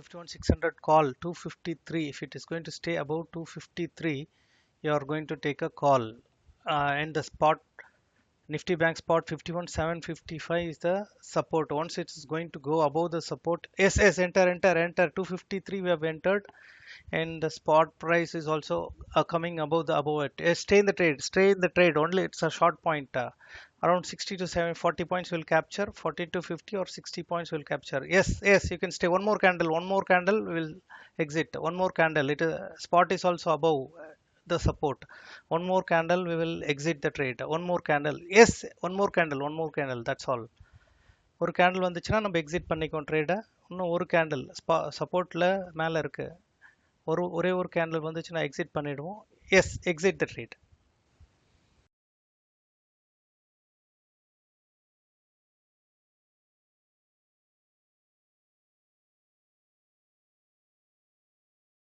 251,600 call 253. If it is going to stay above 253, you are going to take a call. And the spot Nifty Bank spot 51,755 is the support. Once it is going to go above the support, yes, enter 253 we have entered, and the spot price is also coming above it. Yes, stay in the trade only. It's a short point. Around 60 to 40 points will capture, 40 to 50 or 60 points will capture. Yes, you can stay. One more candle will exit. One more candle. Spot is also above the support. One more candle we will exit the trade. One more candle. Yes, one more candle. That's all. ஒரு candle வந்துச்சுன்னா நம்ம exit பண்ணிக்கோம் ட்ரேடை. இன்னும் ஒரு candle சப்போர்ட்டில் மேலே இருக்கு. ஒரே ஒரு candle வந்துச்சுன்னா எக்ஸிட் பண்ணிடுவோம். Yes, exit the trade.